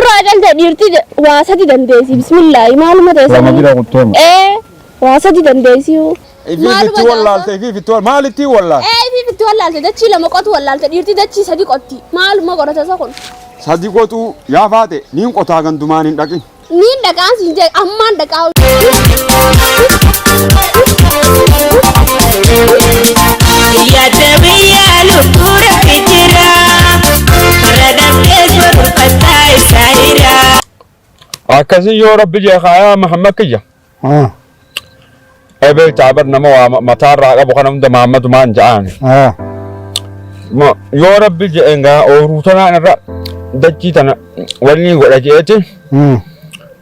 راجل تديرتي واسدي دنديسي بسم الله معلومة لما بيلا قلتهم واسدي دنديسي في تولى في تولى مالتي ولا في تولى دتشي لما قط ولا تديرتي دتشي صديق قطي معلومة قرأت ساكن صديقته يا فاتي نين قطع عندمان لكن نين دكان سنجي أمان دكان يا تبيا لطورة كتيرة ردم كسر فتاي سايرة أكاسي يا رب يا محمد كيا أبي تعبر نما مطار أبو خنم ده محمد مان جان ما يا رب جينا أوروتنا أنا دكتي تنا ولي ولا جيتي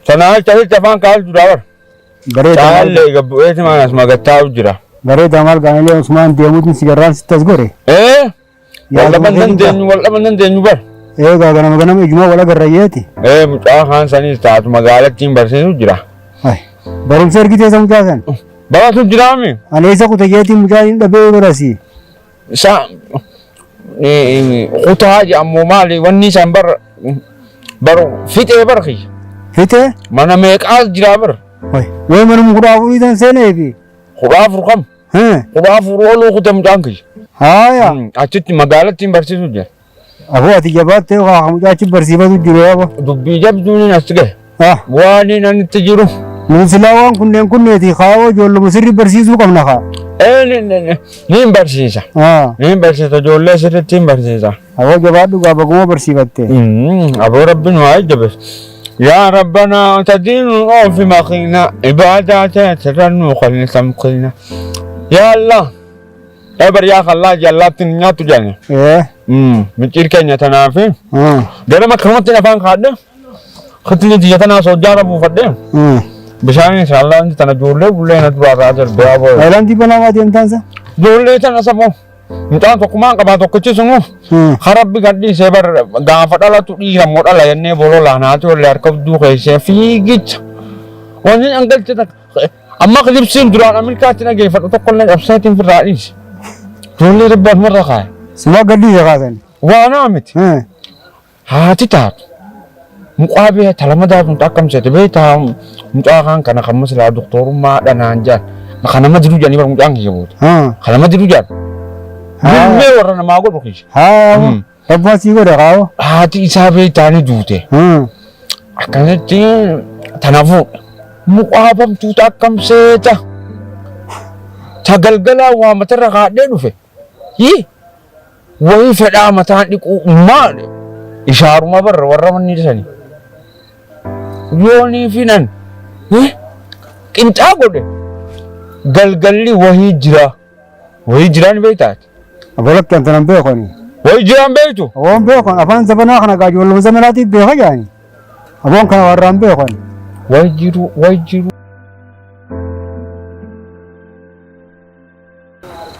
تنا تهي تفان كال جرار تعال لي قبل ما نسمع قتاو جرا بري دمال قال لي عثمان ديموت نسيجران ستة والله من دين بر قال أنا إجماع ولا قريتي خان سني استعد مقالة تيم برسين جرا برم سر كده سام كذا بس جرا مي أنا إذا كنت جيتي مجاهدين دبي براسي سام خطاج أمو مالي وني سامبر برو فيته برخي فيته mana meeqaas jira bar way manum quraafuu idan seeneefi quraafur kam quraafur waluu kutam janki haya achitti magaalattiin barsiisu jira aboo ati jabaattee waa mucaachi barsiifatu jiru aba dubbii jabduun as gahe waan nanitti jiru silaa waan kunneeti kaawoo ijoolluma sirri barsiisuu qabna kaa niin barsiisa ijoollee sirritti hin barsiisa aboo jabaadhu gaa baguma barsiifatte aboo rabbiin waa jabes يا ربنا تدين في مخينا عباداتنا ترنو خلنا سمقينا يا الله ابر يا خلاج يا الله تنيا تجاني متير كنيا تنافي ده ما كرمتنا فان خاده خطني ديتنا سوجار ابو فدي بشان ان شاء الله انت تنجول ولا ندبا راجل بابو ايلان دي بنا ما دي امتانسا جول تنا سبو Mucaan tokkummaan qabaa tokkichi sunu harabbi gadhii see bar gaafa dhalatu dhiira moo dhala jennee bolola naati wallee harkabduu keessee fiigicha wanni angalche amma kilibsiin duraan Ameerikaatti dhageeffadhu tokkollee cabsaatiin firraa dhiise ijoollee ribbaan marra kaaya suma gadhii kaasan waanaa miti haati taatu mucaa bee talamadaa kun akkamseete beektaa mucaa kaan kana kan maslaa doktorummaa dhanaan jaan kana nama jiru jaanii bar mucaan kiyya booda kana nama jiru jaan Dumme warra namaa godhu kishi. Abbaa sii godha qaawo. Haati isaa beektaanii duute. Akkanatti tanaafuu muqaafamtuutu akkam seeta. Tagalgalaa waa matarra kaadhee dhufe. Wayii fedhaa mataan dhiquu maal ishaaruma barra warra manni dhisanii. Yoonii finan qinxaa godhe galgalli wayii jira. Wayii jiraan beektaati. أقولك أنت نم بيخوني ويجيان بيتو أبون بيخون أفان زبنا خنا قاعد يقول زملاتي بيخ يعني أبون كان ورام بيخوني ويجيرو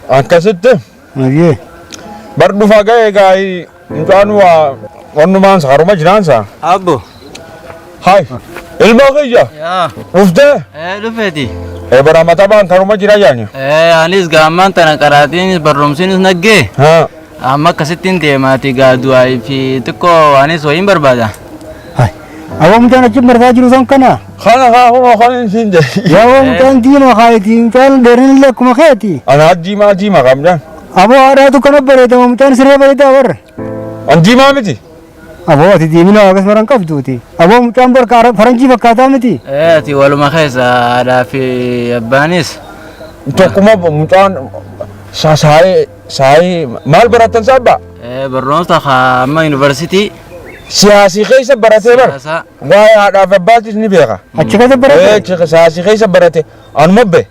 أكاسيت أيه برضو فاجأ جاي إنسانوا ونمان سهروا مجنانسا أبو هاي الباقية يا وفده لفتي برا متابعان ثرو مجرا يعني أنيس قامان تنا كراتين برومسينس نجى أما كستين تيماتي قادوا في تكو أنيس وين بربادا هاي أبو متانا كم برتاجر وسام كنا خانا هو خالين سينده يا أبو متان دينا خايتين كان درين لك ما خايتي أنا أدي ما كم أبو أرادو كنا بريدا ومتان سريع بريدا ور أنجي ما متي أبو أتي ديمينا أغس مران كفتوتي أبو متان بركار فرنجي بكاتا متي تي ولو ما خيس على في أبانيس توكما متان ساي مال براتن سبا برونس تخا أما يونيفرسيتي سياسي خيس براتي بر واي هذا فبالتش نبيها أشكال براتي سياسي خيس براتي أنا مبه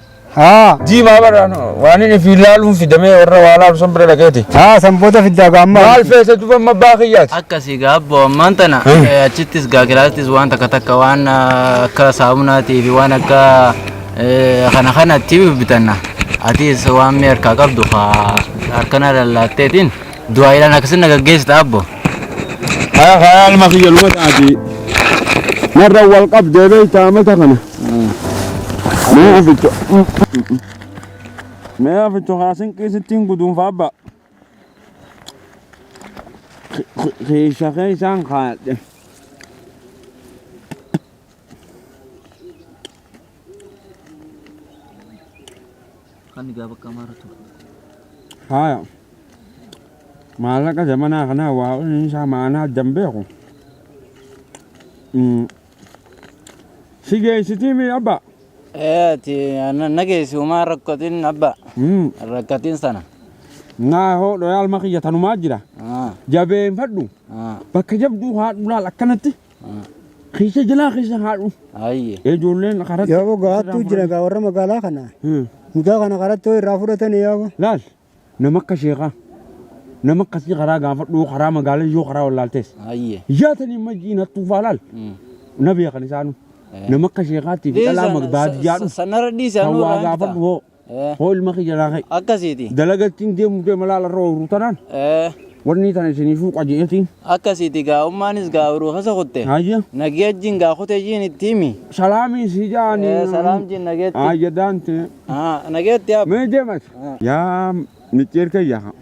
دي ما برانو واني في لالهم في دمي ورا ولا سمبر لقيتي سمبوتا في الدقام مال فيس تبى مباخيات أكاسي قابو مانتنا أشتيس قاقراتيس وان تكتك وان كسامناتي في وانا كا خنا تيبي بتنا أتيس وان ميركا قبضو أركنا للتيتين دوايلا نكسنا جيست أبو خيال ما في الوقت عادي مرة والقبض بيتا متى ما في خاصين كيستين قدوم فابا خيشان خالد kan gabak kamar tu. Haya. Malaka zamana kana wa in sa mana dambe ko. Sige sitimi abba. Ti nage si umar rakatin abba. Rakatin sana. Na ho do yal makiya tanu majira. Jabe faddu. Bakka jabdu ha dula lakanati. Khisa jala khisa hadu. Ayye. E jolen kharat. Yoo gaatu jira ga warra magaalaa kana. Mudaa kana qaratoo irraa fudhatanii yoo. Laal. Namakka sheekha. Namakka si khara ga faddu khara magala yo khara walaltes. Ayye. Yatani majina tufalal. Nabi khanisanu. Namakka sheekhati fi ala magdad jaadu. Sanara di sanu. Wa ga faddu ho. Ho ilmaki jala khai. Akkasiti. Dalagatin dem malala ro rutanan. Warni tane sini fu qajiyatin. Akkasiti ga ummanis ga uru hasa khotte. Ayya. Nagejin ga khotte jin timi. Salami sijani. Salam jin naget. Ayya dante. Naget ya. Me demat. Ya nitir kayya.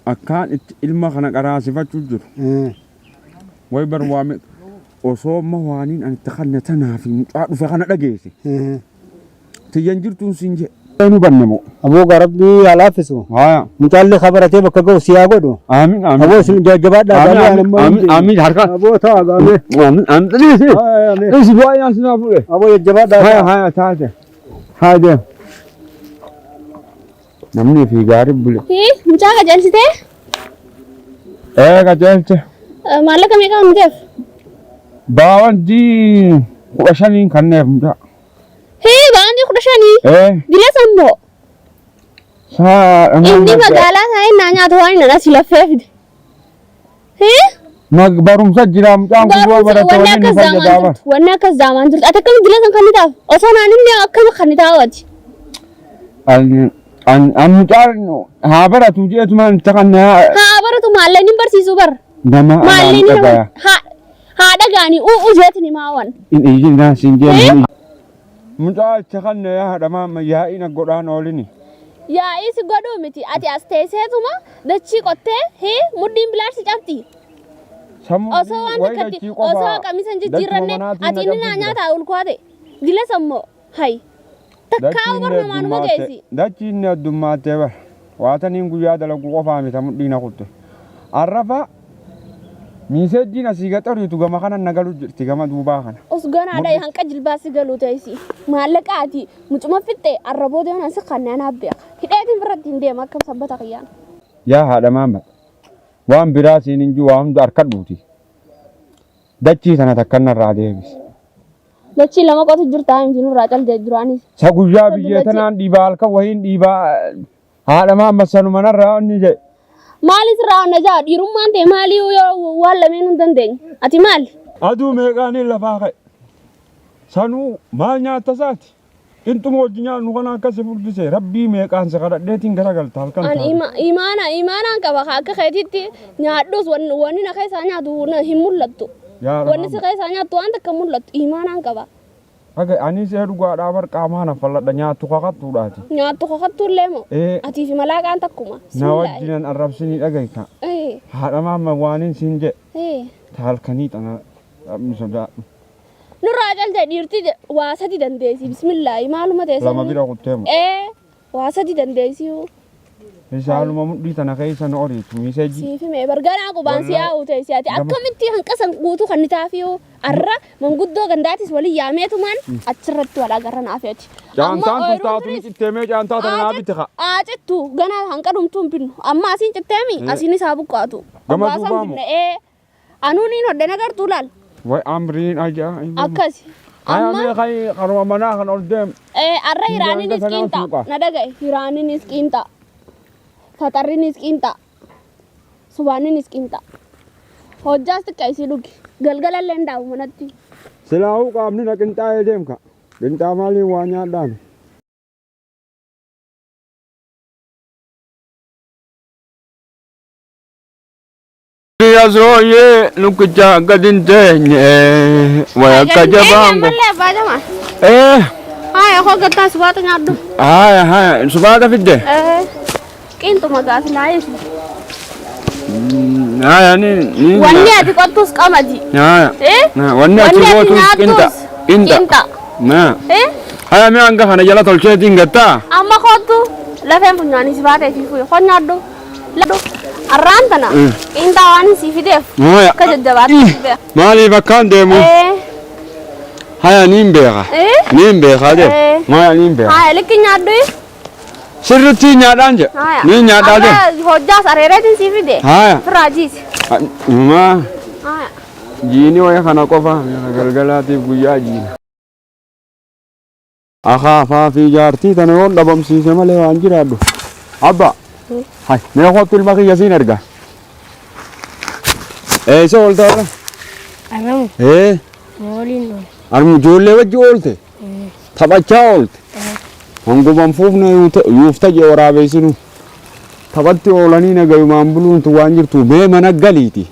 Akkaan ilma kana qaraasifachuu jiru. Way barwaame osoo mawaanin an takhanna tanaa fi mucaa dhufe kana dhageesse. Tiyyan jirtuun siin je. Nu bannamo. Aboo garabbii alaafisu. Haya. Mucaalli khabaratee bakka ga'u siyaa godhu. Aamin aamin. Aboo isin jabaadhaa aamin aamin aamin harka. Aboo ta'a gaamee. Aamin aamin. Dhaliisi. Dhaliisi bu'aa yaan sinaa fuudhe. Aboo jabaadhaa. Haya haya taate. Haya deem. Namni fi gaarii bule. Mucaa qajeelchitee? Qajeelte. Maallaqa meeqa nuteef? Baawwantii 15 kanneef mucaa. Baawwantii 15? Dila sammoo? Inni magaalaa taa'ee naa nyaata waan hin asi laffee fide. Barumsa jira mucaan kun yoo barate waliin ni fayyadaama. Wanni akkas daamaan jirtu. Ati akkamitti dila san kan ni taa'u? Osoo naan inni akkami kan ni taa'uati? An mucaan haa baratu jeetumaan takannaa. Haa baratu maalleen hin barsiisu bar. Nama maalleen haa dhagaanii jeetini maawan. In ijinaa siin jeenu. Mucaa takannaa yaa haadhamaa yaa'ina godhaan oolini. Yaa'ii si godhuu miti. Ati as teesseetuma dachii qottee mudhiin bilaarsi cabdi. Osoo waan takkatti osoo qamisan jijjiirranne ati inni naa nyaataa ulkaate dila sammoo hayi. Takkaa bar namaanuma geessi. Dachi inni addummaatee bar. Waataniin guyyaa dalagu qofaa mita mudhiina kutte. Arrafa miisejjiin asii gaxariitu gama kana nagalu jirti gama duubaa kana. Os ganaadha hanqa jilbaa si galuu ta'isi. Maallaqaati mucuma fixxee arraboo deeman si kanneen abbeeqa. Hidheetiin biratti hin deema akka sabbata qiyyaan. Yaa haadha maamma. Waan biraa siin hin jiru waa hunda harkadhuuti. Dachii sana takkanarraa deebisi. Dachii lama qotu jirtaa miti nurraa callee duraanis. Sa guyyaa biyya tanaan dhiibaa halkan wahiin dhiibaa haadha maamma sanuma narraa onni jedhe. Maalis irraa onna jaa dhiirummaan ta'e maalii waan lameen hin dandeenye. Ati maali? Aduu meeqaanii lafaa ka'e. Sanuu maal nyaatta isaati? Intuma hojii nyaannu kana akkasi furdise rabbii meeqaan si kadhadheetiin garagalta halkan. Imaanaan qaba akka keetitti nyaadhus wanni na keessaa nyaatu hin mul'attu. Wanni si keessaa nyaattu waan takka mul'attu imaanaan qaba. Aga anis dhugaadhaa bar qaamaan affalladha nyaattu kakattuudhaati. Nyaattu kakattuullee moo? Atii fi malaaqaan takkuma. Na wajjinan arrabsinii dhagayka. Haadha maamma waaniin siin jedhe. Halkanii xana dhabni sodaadhu. Nurraa callee dhiirti waa sadi dandeessi bismillaahi maaluma teessu. Lama bira kutteemu. Waa sadi dandeessi. Isaaluma mudhii tana keessa na oriitu miseeji. Siifi mee barganaa qubaan si yaa'u ta'e si'aati akkamitti hanqasan guutuu kan ni taafiyu arra manguddoo gandaatis waliin yaameetumaan achirratti wal agarra naafeeti. Caantaan tun taatu ni citteemee caantaa tana naa bitte haa. Cittu ganaa hanqa dhumtuun binnu amma asiin citteemi asiin isaa buqqaatu. Gama duubaamu. Anuun hin hodhe nagartuu laal. Way amriin ajaa'iba. Akkasi. Amma kai qaruma manaa kan ol deem. Arra hiraaninis qiinxa na dhagaye hiraaninis qiinxa. Faxarrinis qiinxa. Subaaninis qiinxa. Hojjaas xiqqaa isii dhugi. Galgalallee hin daa'u manatti. Silaahuu qaamni na qinxaa'ee deemka. Qinxaa maaliin waa nyaadhaan. Yazooyee lukicha gadin teenye wayakka jabaango. Haya koo gattaa subaata nyaadhu. Haya subaata fidde. Qiinxuma gaasi laayesi. Haya ni. Wanni ati qottus qamadi. Haya. Wanni ati gootus qinxa. Qinxa. هيا مي عنك أنا جلت الكيتين قطع amma kootu lafeen funyaanii si baatee fi fuyo konyaaddu laddu arraantana intaa waan si fideef هيا akka jajjabaatti beeka مالي مكان ديمو هيا نيم بيغا نيم بيغا دي هيا نيم بيغا haa likki nyaaddu سرتي نيادان جي ني نيادان جي hojjaas areereetiin si fide هيا firaajiis ما haa جيني ويا خنا قفا غلغلاتي بويا جينا أخافا في جارتي تنون دبم سيسه مالي وانجرادو أبا هاي نيخوت المخي يسين أرجع إيه شو قلت أنا anamu إيه mooliin أنا جولة وجولته تبى شاولت هنقو بنفوفنا يفتج ورابي سنو تبتي أولاني نجاي مامبلون توانجر تو ما منقليتي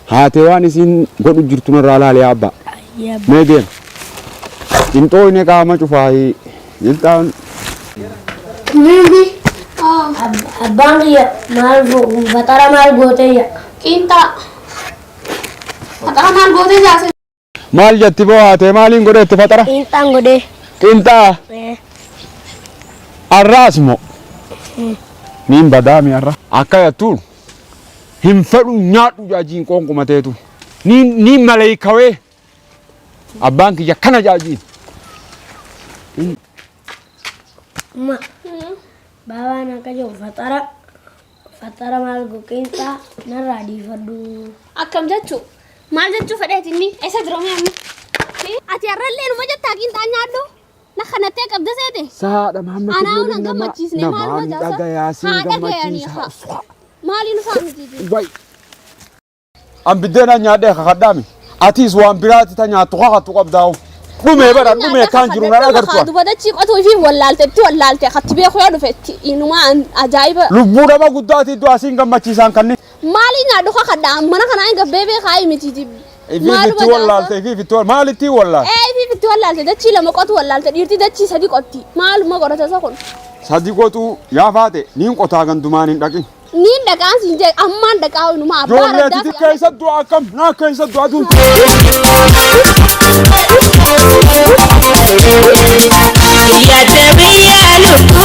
هاتواني سين قدو جرتنا رالا لي أبا مدين انتو إنك عم تشوفه يلتان Mimi, abang dia mal batara mal gote ya. kinta atara maal gootee jaase maal jetti boo haatee maaliin godhetti fatara Intan gode. qinxaa arraas moo niin badaami arra akka yattuun hin fedhu nyaadhu jaajiin qoonqumateetu niin maleeykawee abbaan kiyya kana jaajiin Ma. Bawa nak aja fatara mal gokinta naradi fadu. akkam jechuu maal jechuu fedheeti inni eessa jiroomee amma ati har'allee numa jettaa kintaa nyaadhu na kanattee qabda seete saadha mahammed anaa unan gammachiisne maal namaan dhagayaasiin gammachiisa maaliin ufaa mitiiti way an biddeena nyaadhee kakadhaami atiis waan biraati ta nyaattu kakattu qabdaawu dhumee bara dhumee kaan jiru na dhagartuwa duba dachii qotuu fi wallaalte katti beeku yaa dhufetti inuma ajaa'iba lubbuu nama guddaati iddoo asiin gammachiisaan kanni maaliin nyaadhu kakadhaa mana kanaa hin gabbee beekaa mitiiti ifiifitti wallaalte ifiifitti maalitti wallaalte ifiifitti wallaalte dachii lama qotu wallaalte dhiirti dachii sadi qotti maaluma godhata isa kun sadi qotuu yaa faate niin qotaa gandumaan hin dhaqin niin dhaqaan siin jee ammaan dhaqaa inuma abbaa joolleetiti keessa du'a akkam naa keessa du'a aduun يا تبي يا لكو